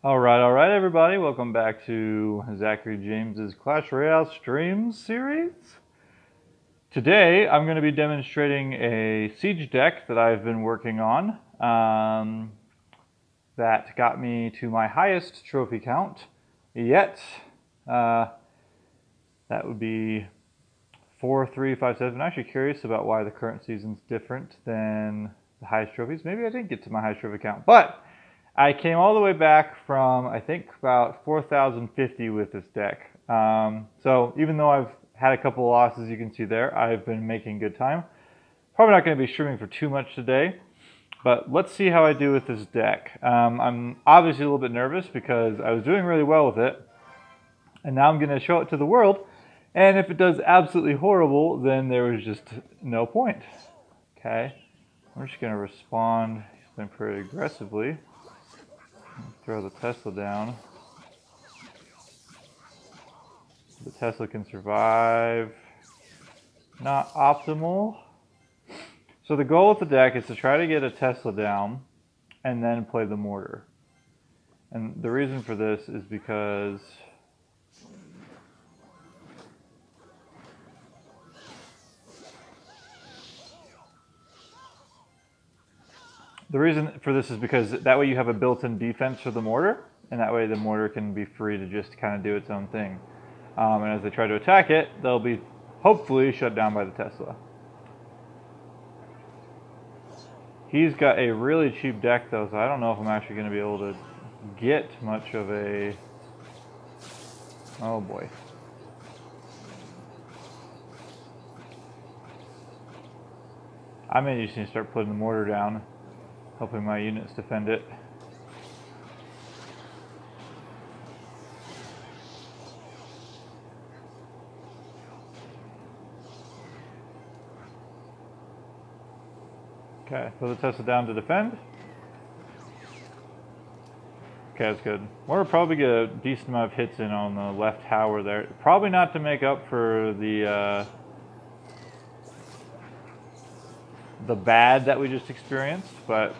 All right, everybody. Welcome back to Zachary James's Clash Royale stream series. Today, I'm going to be demonstrating a siege deck that I've been working on that got me to my highest trophy count yet. That would be 4, 3, 5, 7. I'm actually curious about why the current season's different than the highest trophies. Maybe I didn't get to my highest trophy count, but I came all the way back from, I think, about 4,050 with this deck. So even though I've had a couple of losses, you can see there, I've been making good time. Probably not going to be streaming for too much today, but let's see how I do with this deck. I'm obviously a little bit nervous because I was doing really well with it, and now I'm going to show it to the world, and if it does absolutely horrible, then there was just no point. Okay, I'm just going to respond pretty aggressively. Throw the Tesla down. The Tesla can survive. Not optimal. So the goal with the deck is to try to get a Tesla down and then play the mortar. And the reason for this is because that way you have a built-in defense for the mortar, and that way the mortar can be free to just kind of do its own thing. And as they try to attack it, they'll be hopefully shut down by the Tesla. He's got a really cheap deck though, so I don't know if I'm actually going to be able to get much of a... Oh boy. I may just need to start putting the mortar down, hoping my units defend it. Okay, put the Tesla down to defend. Okay, that's good. We'll probably get a decent amount of hits in on the left tower there. Probably not to make up for the bad that we just experienced, but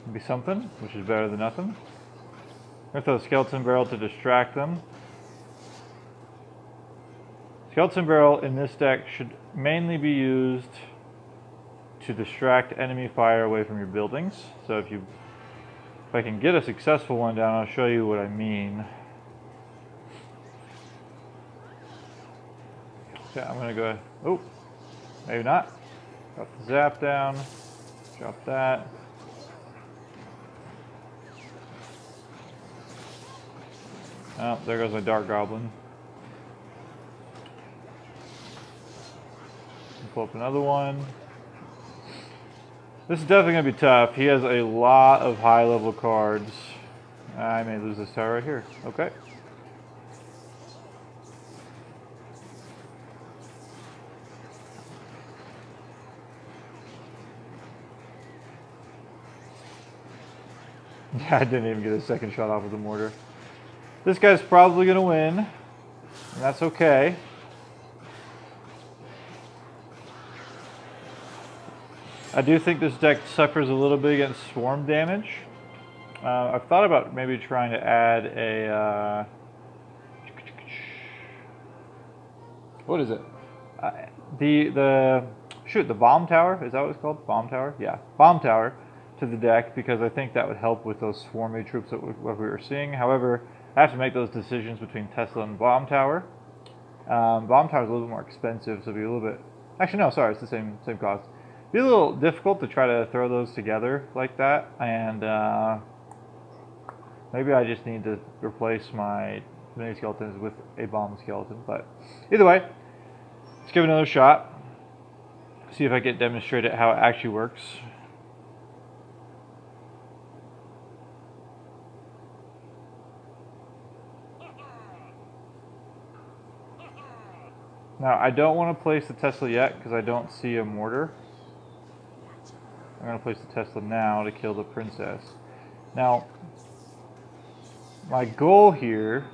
it'd be something, which is better than nothing. I'm gonna throw a skeleton barrel to distract them. Skeleton barrel in this deck should mainly be used to distract enemy fire away from your buildings. So if I can get a successful one down, I'll show you what I mean. Okay, I'm gonna go, oh, maybe not. Drop the zap down, drop that. Oh, there goes my Dark Goblin. Pull up another one. This is definitely going to be tough. He has a lot of high-level cards. I may lose this tower right here. Okay. I didn't even get a second shot off with the mortar. This guy's probably going to win, and that's okay. I do think this deck suffers a little bit against swarm damage. I've thought about maybe trying to add a... what is it? The bomb tower? Is that what it's called? Bomb tower? Yeah, bomb tower to the deck, because I think that would help with those swarmy troops that we were seeing. However, I have to make those decisions between Tesla and bomb tower. Bomb tower is a little bit more expensive, so it'll be a little bit... Actually, no, sorry, it's the same cost. It'd be a little difficult to try to throw those together like that, and maybe I just need to replace my mini skeletons with a bomb skeleton. But either way, let's give it another shot. See if I can demonstrate it how it actually works. Now, I don't want to place the Tesla yet because I don't see a mortar. I'm going to place the Tesla now to kill the princess. Now, my goal here...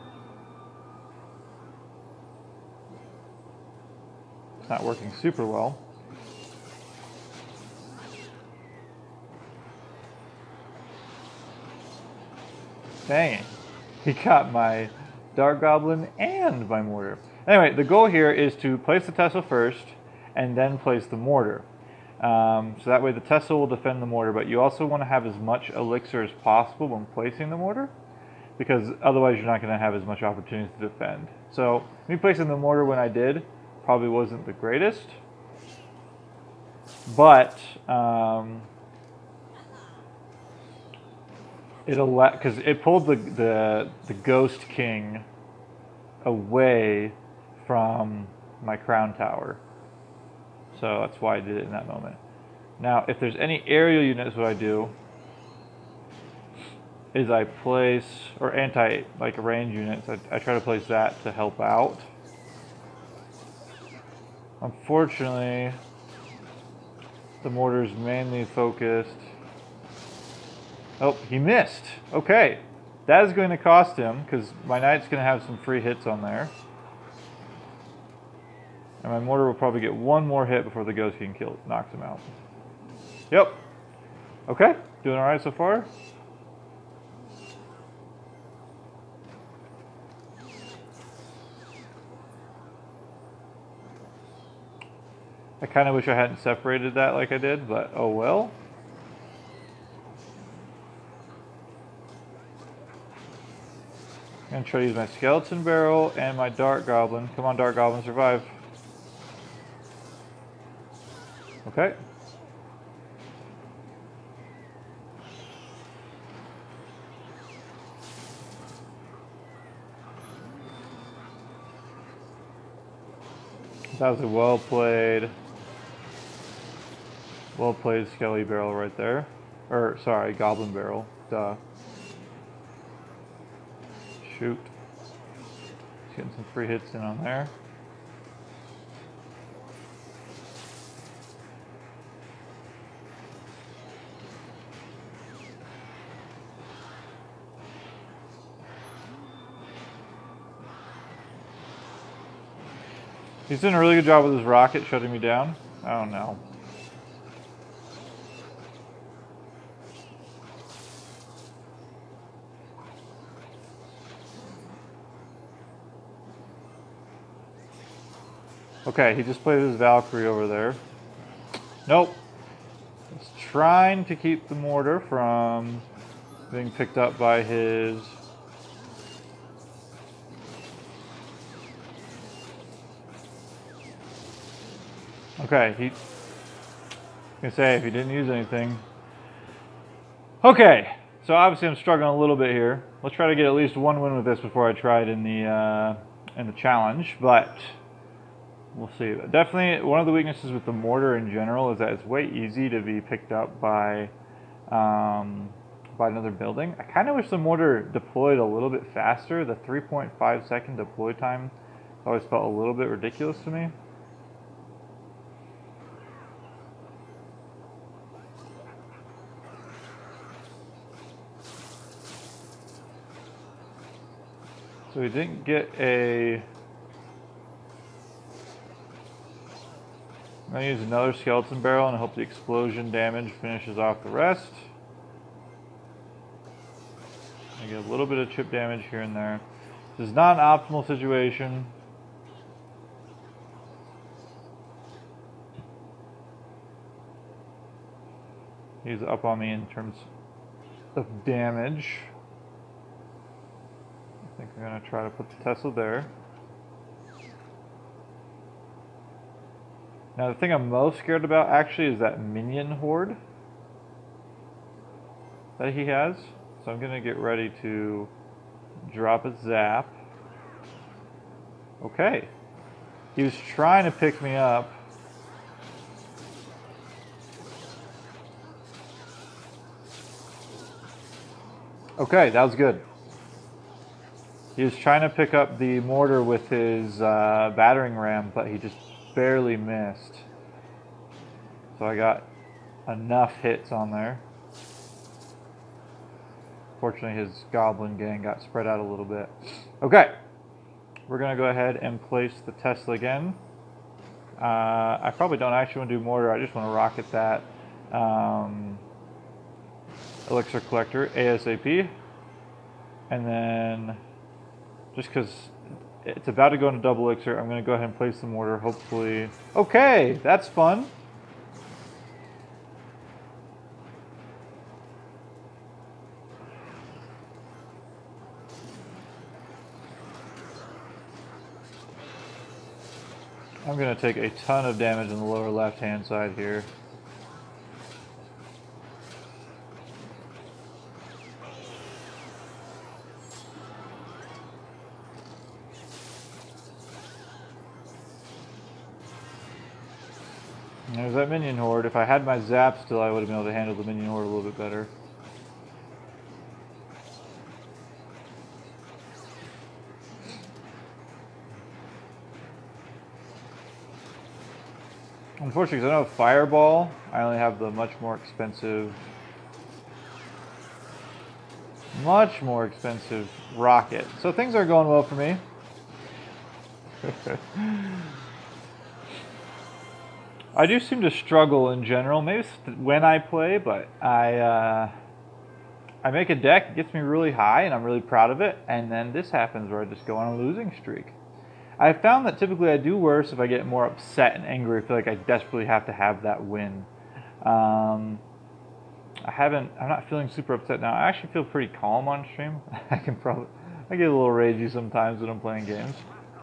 It's not working super well. Dang it. He got my Dart Goblin and my mortar. Anyway, the goal here is to place the Tesla first and then place the mortar. So that way the Tesla will defend the mortar, but you also want to have as much elixir as possible when placing the mortar, because otherwise you're not going to have as much opportunity to defend. So me placing the mortar when I did probably wasn't the greatest, but because it pulled the Ghost King away from my crown tower, so that's why I did it in that moment. Now, if there's any aerial units, what I do is I place, or range units, I try to place that to help out. Unfortunately, the mortar's mainly focused. Oh, he missed. Okay. That is going to cost him, because my knight's going to have some free hits on there. And my mortar will probably get one more hit before the Ghost King knocks him out. Yep. Okay. Doing alright so far. I kind of wish I hadn't separated that like I did, but oh well. I'm going to try to use my Skeleton Barrel and my Dart Goblin. Come on, Dart Goblin, survive. Okay. That was a well played Skelly Barrel right there. Or, sorry, Goblin Barrel. Duh. Shoot. He's getting some free hits in on there. He's doing a really good job with his rocket shutting me down. Oh no. Okay, he just played his Valkyrie over there. Nope. He's trying to keep the mortar from being picked up by his... Okay, I was gonna say, if he didn't use anything. Okay, so obviously I'm struggling a little bit here. Let's try to get at least one win with this before I try it in the challenge, but we'll see. Definitely, one of the weaknesses with the mortar in general is that it's way easy to be picked up by another building. I kind of wish the mortar deployed a little bit faster. The 3.5 second deploy time always felt a little bit ridiculous to me. So we didn't get a... I'm going to use another Skeleton Barrel and hope the explosion damage finishes off the rest. I get a little bit of chip damage here and there. This is not an optimal situation. He's up on me in terms of damage. I think I'm going to try to put the Tesla there. Now the thing I'm most scared about actually is that minion horde that he has. So I'm going to get ready to drop a zap. Okay. He was trying to pick me up. Okay, that was good. He was trying to pick up the mortar with his battering ram, but he just barely missed. So I got enough hits on there. Fortunately, his goblin gang got spread out a little bit. Okay, we're going to go ahead and place the Tesla again. I probably don't actually want to do mortar. I just want to rocket that elixir collector ASAP. And then, just because it's about to go into double elixir, I'm going to go ahead and place the mortar, hopefully. Okay, that's fun. I'm going to take a ton of damage on the lower left-hand side here. And there's that minion horde. If I had my zap still, I would have been able to handle the minion horde a little bit better. Unfortunately, because I don't have Fireball, I only have the much more expensive rocket. So things are going well for me. I do seem to struggle in general. Maybe it's when I play, but I make a deck, it gets me really high, and I'm really proud of it. And then this happens where I just go on a losing streak. I found that typically I do worse if I get more upset and angry. I feel like I desperately have to have that win. I'm not feeling super upset now. I actually feel pretty calm on stream. I get a little ragey sometimes when I'm playing games.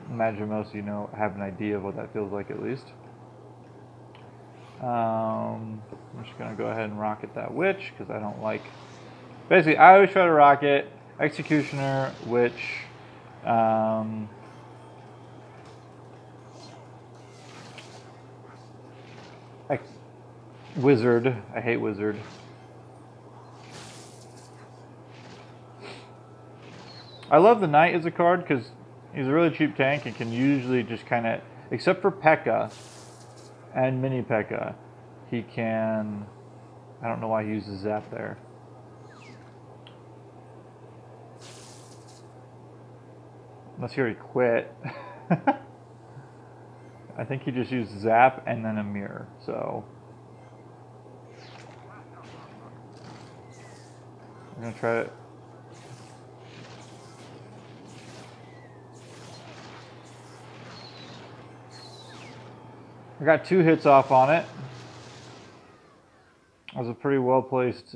Imagine most of you have an idea of what that feels like at least. I'm just gonna go ahead and rocket that witch because I don't like. Basically, I always try to rocket executioner, witch. Wizard. I hate wizard. I love the knight as a card because he's a really cheap tank and can usually just kind of, except for P.E.K.K.A. and mini P.E.K.K.A, he can. I don't know why he uses zap there. Unless he already quit. I think he just used zap and then a mirror. So I'm gonna try it. I got 2 hits off on it. It was a pretty well placed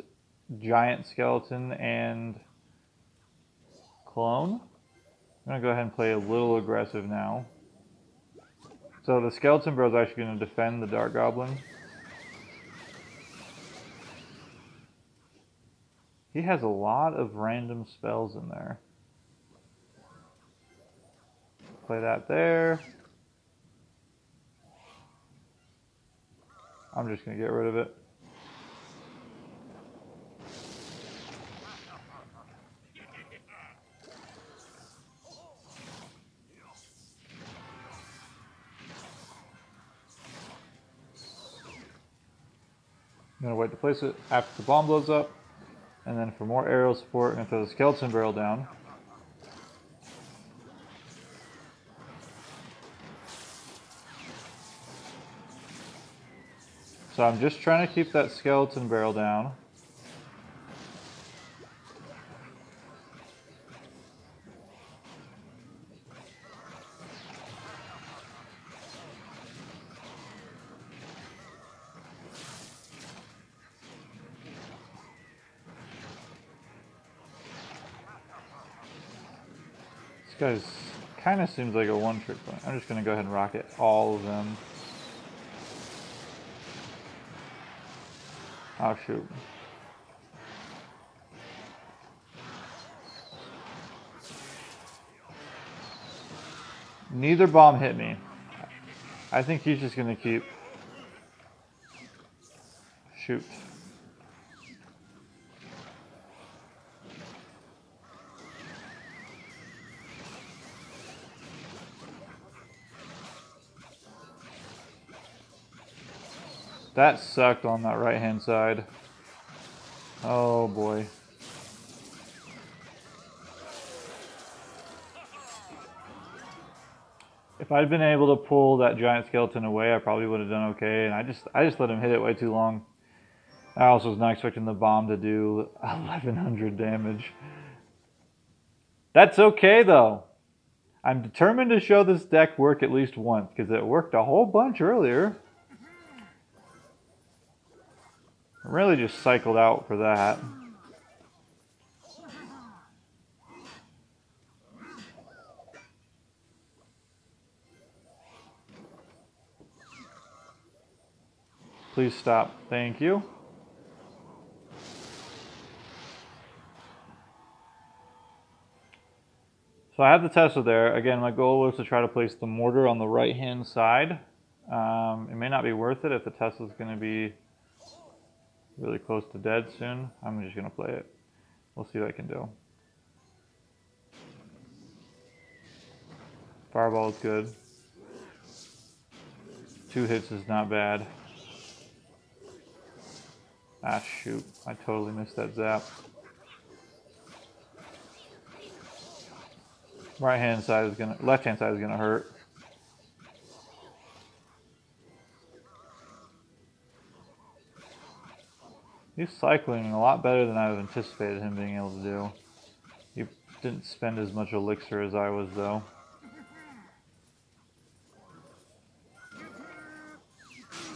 giant skeleton and clone. I'm gonna go ahead and play a little aggressive now. So the skeleton bro is actually gonna defend the Dark Goblin. He has a lot of random spells in there. Play that there. I'm just gonna get rid of it. I'm gonna wait to place it after the bomb blows up. And then for more aerial support, I'm gonna throw the skeleton barrel down. So I'm just trying to keep that skeleton barrel down. This guy's kind of seems like a one-trick pony. I'm just gonna go ahead and rocket all of them. Oh shoot. Neither bomb hit me. I think he's just gonna keep. Shoot. That sucked on that right hand side. Oh boy. If I'd been able to pull that giant skeleton away, I probably would have done okay. And I just let him hit it way too long. I also was not expecting the bomb to do 1100 damage. That's okay, though. I'm determined to show this deck work at least once, because it worked a whole bunch earlier. I really just cycled out for that. Please stop. Thank you. So I have the Tesla there. Again, my goal was to try to place the mortar on the right-hand side. It may not be worth it if the Tesla's going to be really close to dead soon. I'm just going to play it. We'll see what I can do. Fireball is good. 2 hits is not bad. Ah, shoot. I totally missed that zap. Left-hand side is gonna hurt. He's cycling a lot better than I would anticipated him being able to do. He didn't spend as much elixir as I was, though.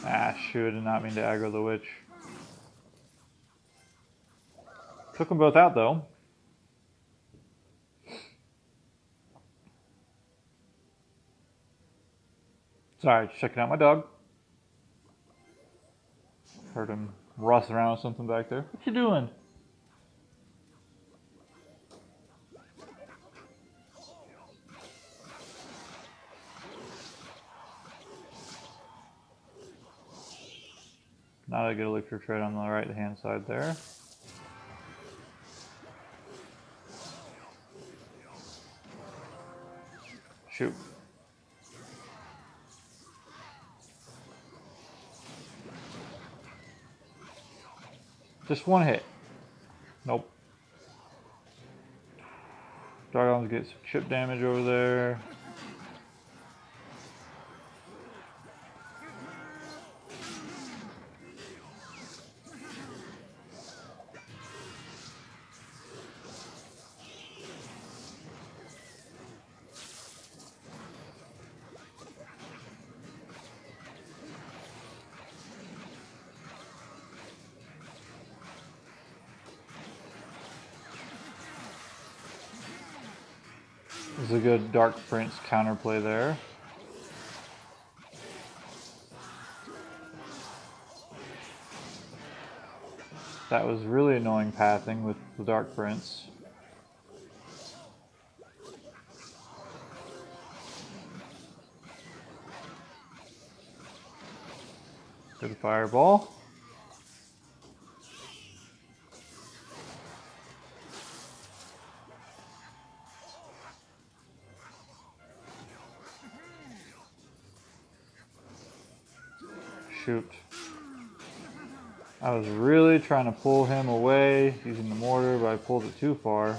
Ah, shoot, I did not mean to aggro the witch. Took them both out, though. Sorry, just checking out my dog. Heard him rustling around with something back there. What you doing? Not a good elixir trade on the right-hand side there. Shoot. Just one hit. Nope. Dragons get some chip damage over there. This is a good Dark Prince counterplay there. That was really annoying pathing with the Dark Prince. Good fireball. Shoot. I was really trying to pull him away using the mortar, but I pulled it too far.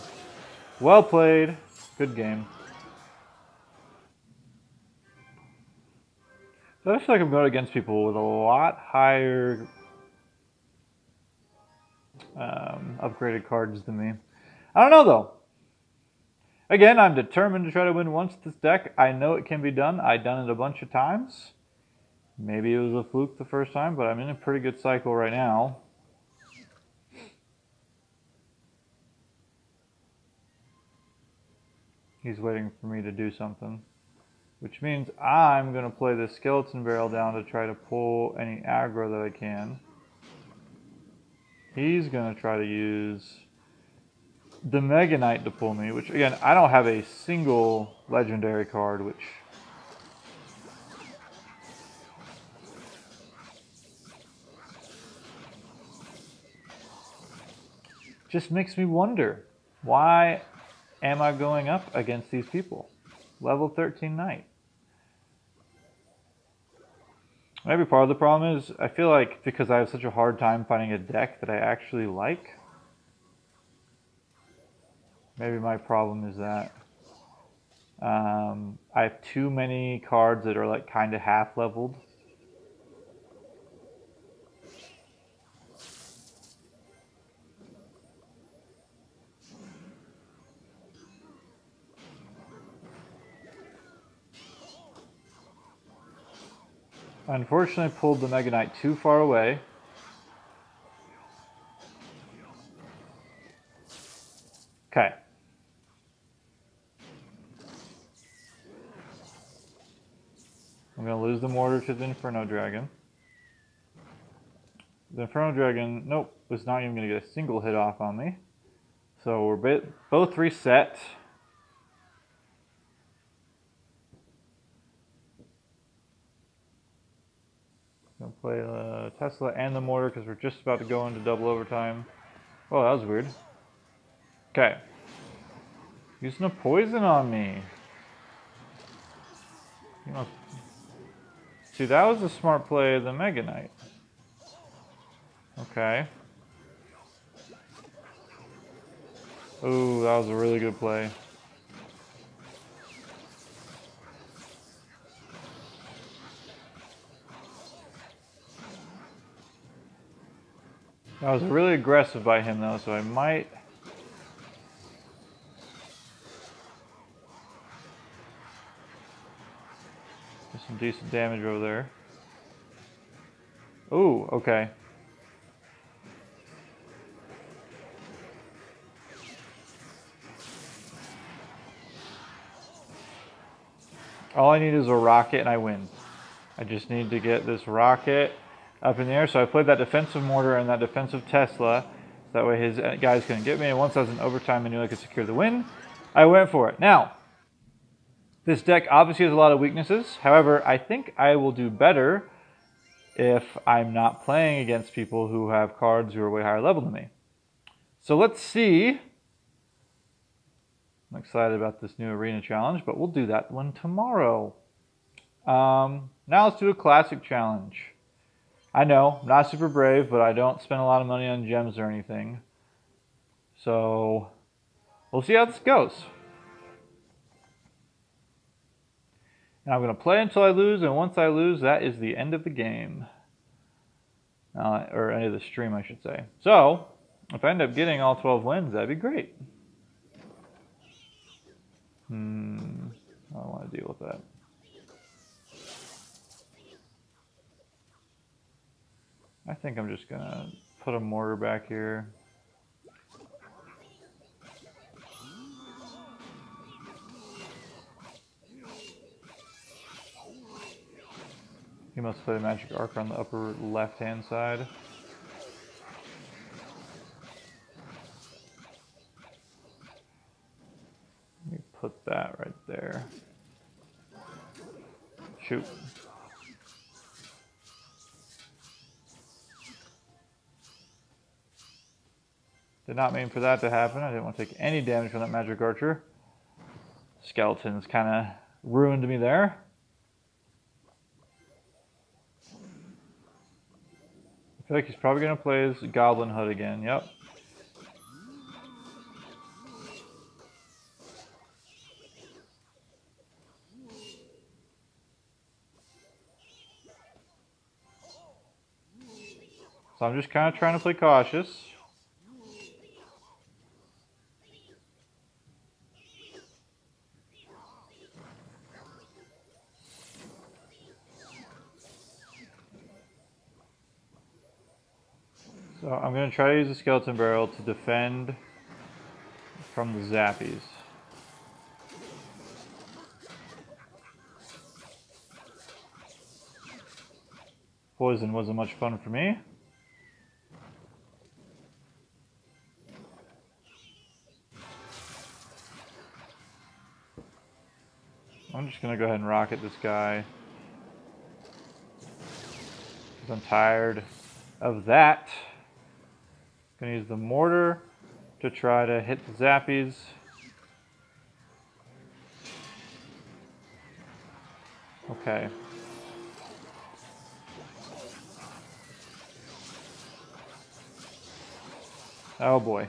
Well played. Good game. So I feel like I'm going against people with a lot higher upgraded cards than me. I don't know, though. Again, I'm determined to try to win once this deck. I know it can be done. I've done it a bunch of times. Maybe it was a fluke the first time, but I'm in a pretty good cycle right now. He's waiting for me to do something, which means I'm going to play this skeleton barrel down to try to pull any aggro that I can. He's going to try to use the Mega Knight to pull me, which again, I don't have a single legendary card, which just makes me wonder, why am I going up against these people? Level 13 Knight. Maybe part of the problem is, I feel like because I have such a hard time finding a deck that I actually like, maybe my problem is that I have too many cards that are like kind of half leveled. Unfortunately, pulled the Mega Knight too far away. Okay. I'm going to lose the mortar to the Inferno Dragon. The Inferno Dragon, nope, was not even going to get a single hit off on me. So we're both reset. Gonna play Tesla and the mortar because we're just about to go into double overtime. Oh, that was weird. Okay. Using a poison on me. You know, see, that was a smart play of the Mega Knight. Okay. Ooh, that was a really good play. That was really aggressive by him, though, so I might... do some decent damage over there. Ooh, okay. All I need is a rocket and I win. I just need to get this rocket up in the air. So I played that defensive mortar and that defensive Tesla. So that way his guys couldn't get me. And once I was in overtime, I knew I could secure the win. I went for it. Now, this deck obviously has a lot of weaknesses. However, I think I will do better if I'm not playing against people who have cards who are way higher level than me. So let's see. I'm excited about this new arena challenge, but we'll do that one tomorrow. Now let's do a classic challenge. I know, I'm not super brave, but I don't spend a lot of money on gems or anything. So we'll see how this goes. And I'm going to play until I lose, and once I lose, that is the end of the game. Or end of the stream, I should say. So, if I end up getting all 12 wins, that'd be great. I don't want to deal with that. I think I'm just going to put a mortar back here. He must play the Magic Arc on the upper left-hand side. Let me put that right there. Shoot. Did not mean for that to happen. I didn't want to take any damage from that Magic Archer. Skeletons kind of ruined me there. I feel like he's probably going to play his Goblin Hood again. Yep. So I'm just kind of trying to play cautious. So I'm going to try to use the Skeleton Barrel to defend from the Zappies. Poison wasn't much fun for me. I'm just going to go ahead and rocket this guy. Because I'm tired of that. Going to use the mortar to try to hit the Zappies. Okay. Oh boy.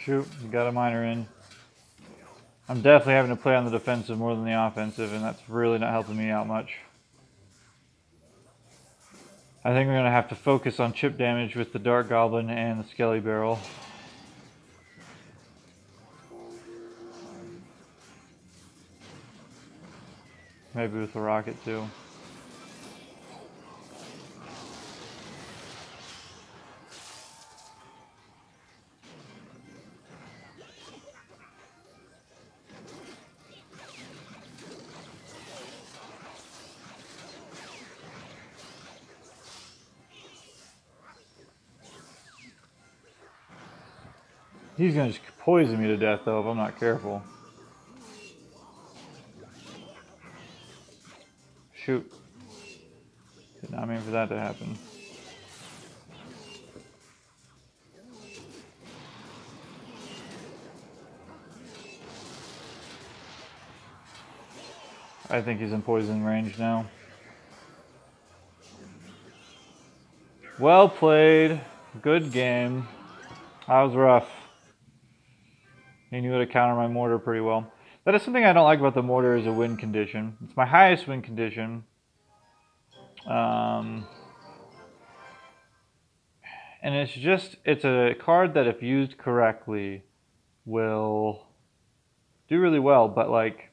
Shoot, you got a miner in. I'm definitely having to play on the defensive more than the offensive, and that's really not helping me out much. I think we're going to have to focus on chip damage with the Dark Goblin and the Skelly Barrel. Maybe with the rocket too. He's going to just poison me to death though if I'm not careful. Shoot. Did not mean for that to happen. I think he's in poison range now. Well played. Good game. That was rough. He knew how to counter my mortar pretty well. That is something I don't like about the mortar is a win condition. It's my highest win condition. And it's a card that if used correctly will do really well, but like,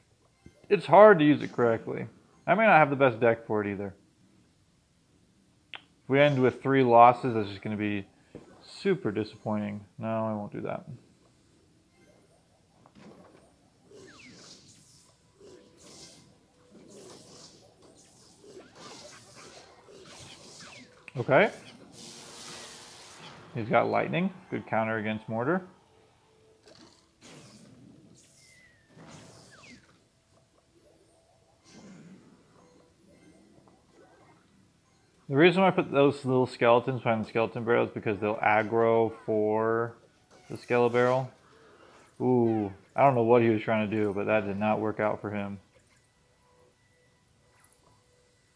it's hard to use it correctly. I may not have the best deck for it either. If we end with 3 losses, that's just going to be super disappointing. No, I won't do that. Okay. He's got lightning. Good counter against mortar. The reason why I put those little skeletons behind the skeleton barrel is because they'll aggro for the skeleton barrel. Ooh, I don't know what he was trying to do, but that did not work out for him.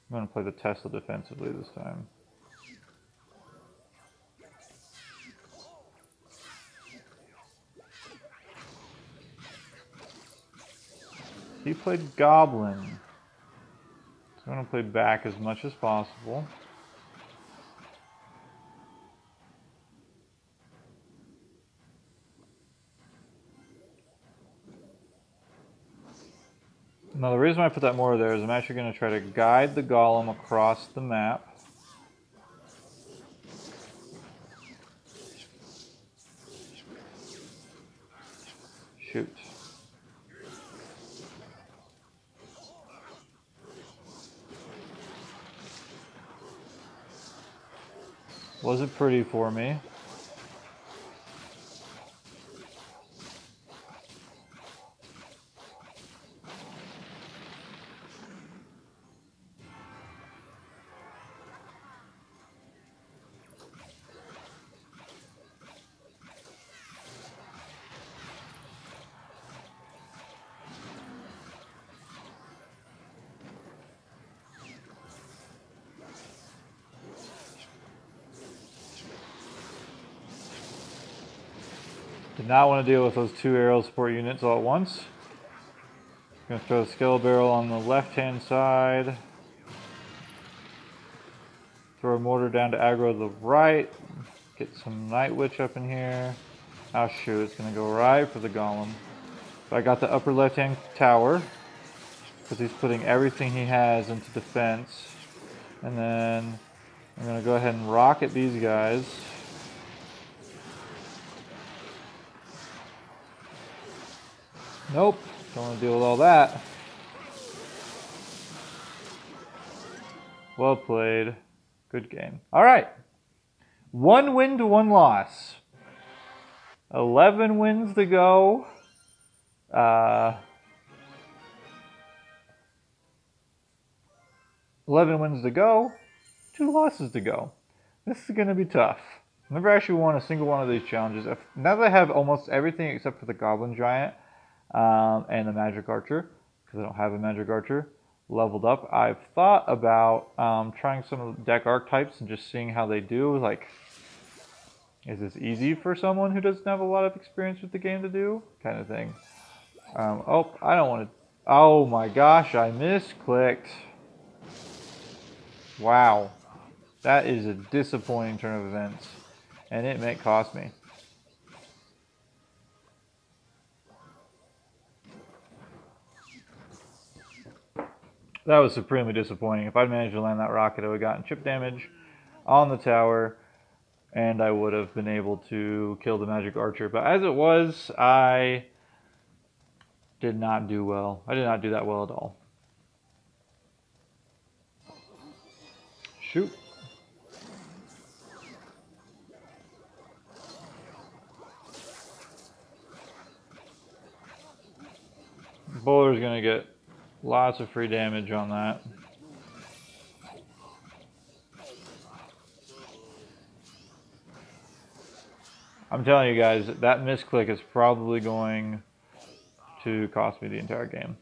I'm going to play the Tesla defensively this time. He played Goblin. So I'm going to play back as much as possible. Now the reason why I put that mortar there is I'm actually going to try to guide the golem across the map. Shoot. Wasn't pretty for me. Did not want to deal with those 2 aerial support units all at once. Going to throw the skill barrel on the left-hand side. Throw a mortar down to aggro the right. Get some Night Witch up in here. Oh shoot, it's going to go right for the golem. But I got the upper left-hand tower because he's putting everything he has into defense. And then I'm going to go ahead and rocket these guys. Nope, don't want to deal with all that. Well played. Good game. All right. 1 win to 1 loss. 11 wins to go. 11 wins to go. 2 losses to go. This is going to be tough. I've never actually won a single one of these challenges. Now that I have almost everything except for the Goblin Giant and the Magic Archer, because I don't have a Magic Archer, leveled up, I've thought about trying some of the deck archetypes and just seeing how they do. Like, Is this easy for someone who doesn't have a lot of experience with the game to do? Kind of thing. Oh, I don't want to... Oh my gosh, I misclicked. Wow. That is a disappointing turn of events. And it may cost me. That was supremely disappointing. If I'd managed to land that rocket, I would have gotten chip damage on the tower, and I would have been able to kill the magic archer. But as it was, I did not do well. I did not do that well at all. Shoot. Bowler's going to get lots of free damage on that. I'm telling you guys, that misclick is probably going to cost me the entire game.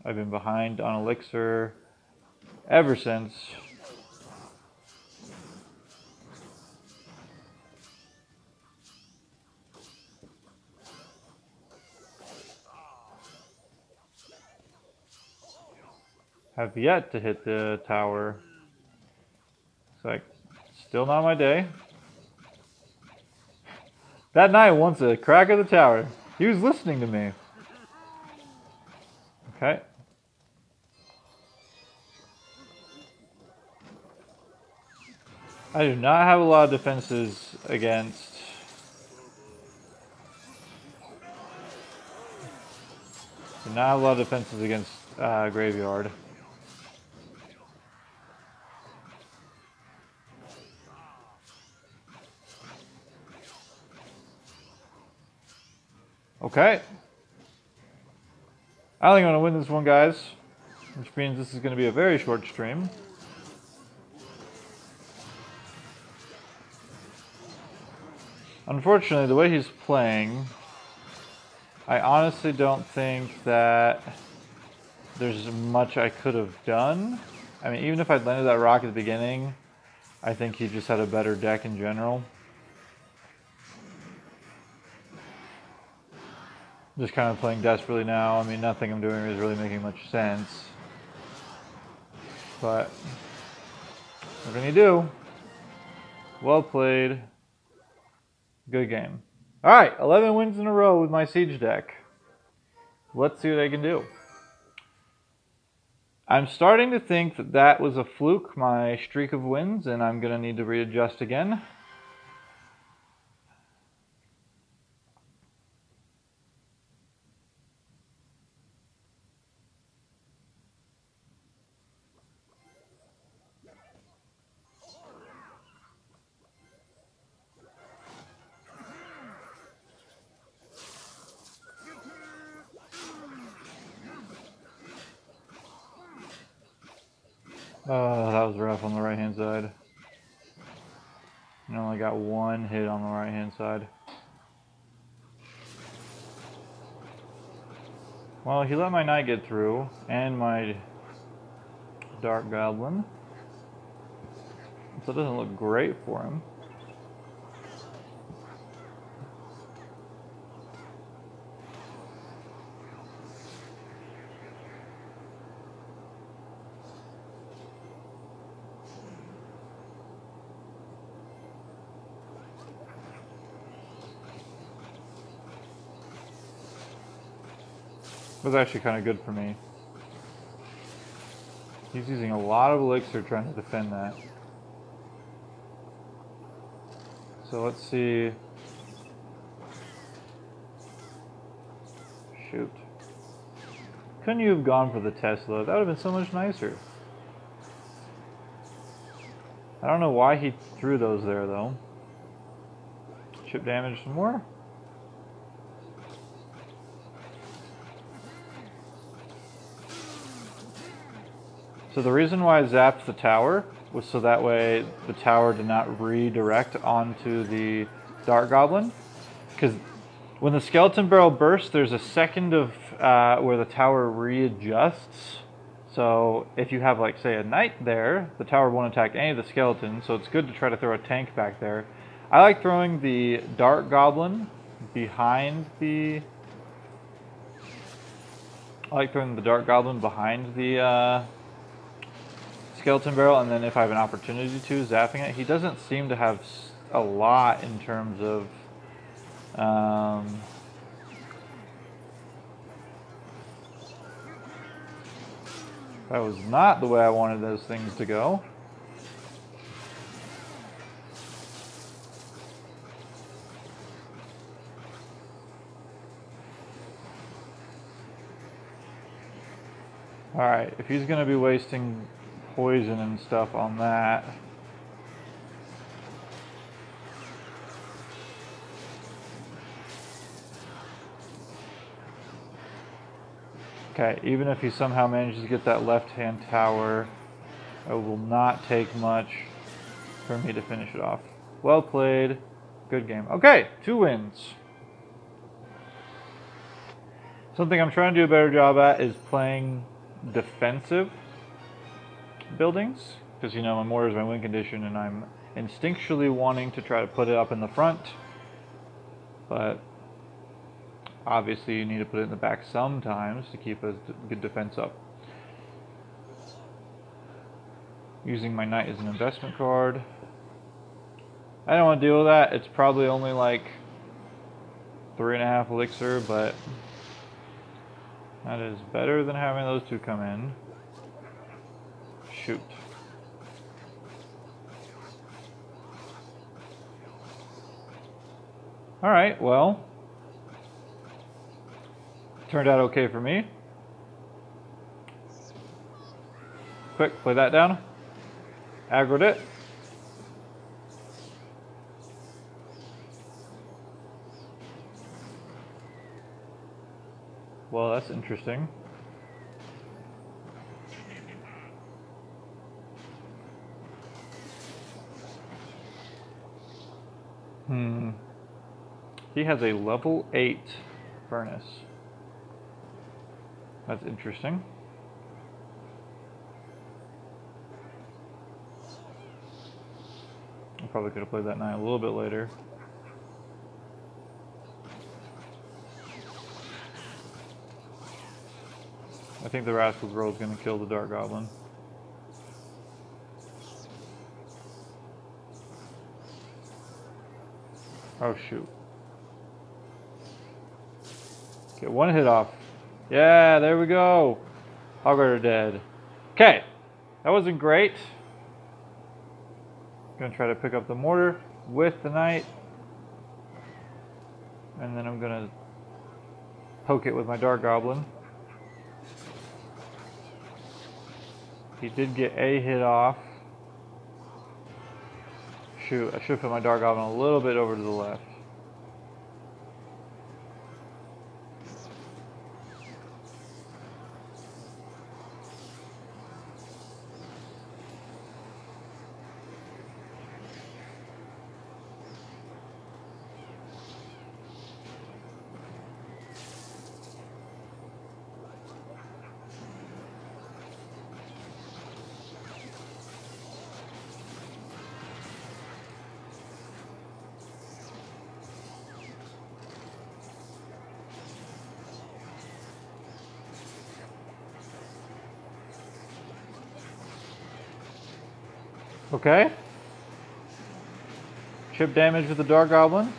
I've been behind on Elixir ever since. Have yet to hit the tower. It's like, still not my day. That knight wants a crack at the tower. He was listening to me. Okay. I do not have a lot of defenses against... Graveyard. Okay. I think I'm going to win this one, guys. Which means this is going to be a very short stream. Unfortunately, the way he's playing, I honestly don't think that there's much I could have done. I mean, even if I'd landed that rock at the beginning, I think he just had a better deck in general. Just kind of playing desperately now. I mean, nothing I'm doing is really making much sense. But what can you do? Well played. Good game. Alright, 11 wins in a row with my Siege deck. Let's see what I can do. I'm starting to think that that was a fluke, my streak of wins, and I'm going to need to readjust again. Oh, that was rough on the right-hand side. I only got one hit on the right-hand side. Well, he let my knight get through, and my dark goblin. So it doesn't look great for him. It was actually kind of good for me. He's using a lot of elixir trying to defend that. So let's see. Shoot. Couldn't you have gone for the Tesla? That would have been so much nicer. I don't know why he threw those there, though. Chip damage some more. So the reason why I zapped the tower was so that way the tower did not redirect onto the Dark Goblin. Because when the Skeleton Barrel bursts, there's a second of where the tower readjusts. So if you have, like, say, a knight there, the tower won't attack any of the skeletons, so it's good to try to throw a tank back there. I like throwing the Dart Goblin behind the... Skeleton Barrel, and then if I have an opportunity to, zapping it. He doesn't seem to have a lot in terms of... that was not the way I wanted those things to go. Alright, if he's going to be wasting poison and stuff on that... Okay, even if he somehow manages to get that left-hand tower, it will not take much for me to finish it off. Well played. Good game. Okay, 2 wins. Something I'm trying to do a better job at is playing defensive buildings, because you know my mortar is my win condition and I'm instinctually wanting to try to put it up in the front, but obviously you need to put it in the back sometimes to keep a good defense up. Using my knight as an investment card. I don't want to deal with that. It's probably only like 3.5 elixir, but that is better than having those two come in. Shoot. Alright, well. Turned out okay for me. Quick, play that down. Aggroed it. Well, that's interesting. He has a level 8 furnace. That's interesting. I probably could have played that knight a little bit later. I think the Rascal Girl is going to kill the Dark Goblin. Oh shoot. Get one hit off. Yeah, there we go. Hogwarts are dead. Okay, that wasn't great. Gonna try to pick up the mortar with the knight, and then I'm gonna poke it with my Dark Goblin. He did get a hit off. Shoot, I should put my Dark Goblin a little bit over to the left. Okay. Chip damage with the Dark Goblin.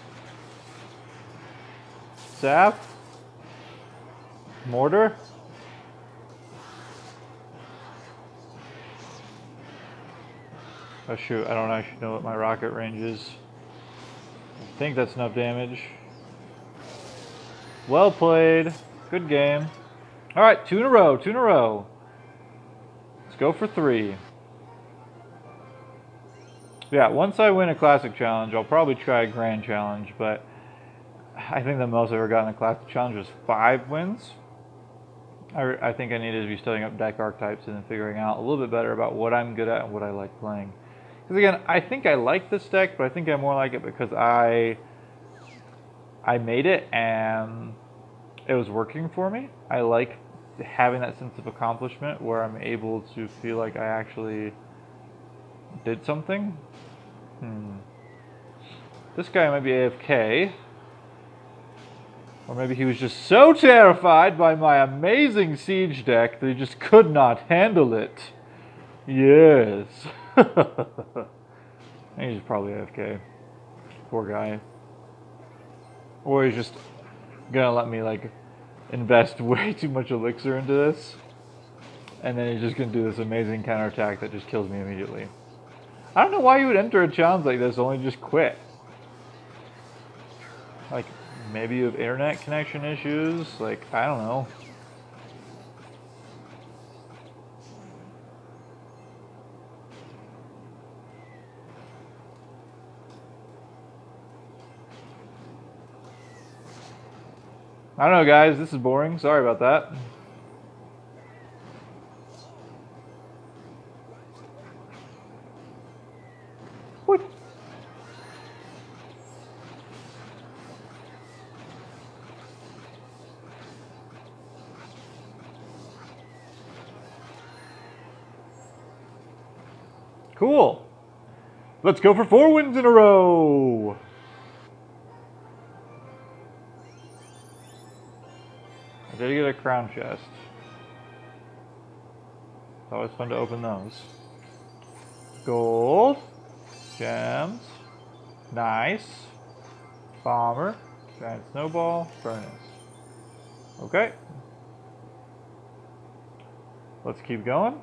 Zap. Mortar. Oh shoot, I don't actually know what my rocket range is. I think that's enough damage. Well played. Good game. Alright, 2 in a row, 2 in a row. Let's go for 3. Yeah, once I win a Classic Challenge, I'll probably try a Grand Challenge, but I think the most I've ever gotten a Classic Challenge was 5 wins. I think I needed to be studying up deck archetypes and then figuring out a little bit better about what I'm good at and what I like playing. Because again, I think I like this deck, but I think I more like it because I made it and it was working for me. I like having that sense of accomplishment where I'm able to feel like I actually did something. This guy might be AFK. Or maybe he was just so terrified by my amazing siege deck that he just could not handle it. Yes. He's probably AFK. Poor guy. Or he's just gonna let me like invest way too much elixir into this. And then he's just gonna do this amazing counterattack that just kills me immediately. I don't know why you would enter a challenge like this, only just quit. Like, maybe you have internet connection issues? Like, I don't know. I don't know, guys. This is boring. Sorry about that. What? Cool. Let's go for 4 wins in a row. I did get a crown chest. It's always fun to open those. Gold. Gems. Nice. Bomber. Giant snowball. Furnace. Okay. Let's keep going.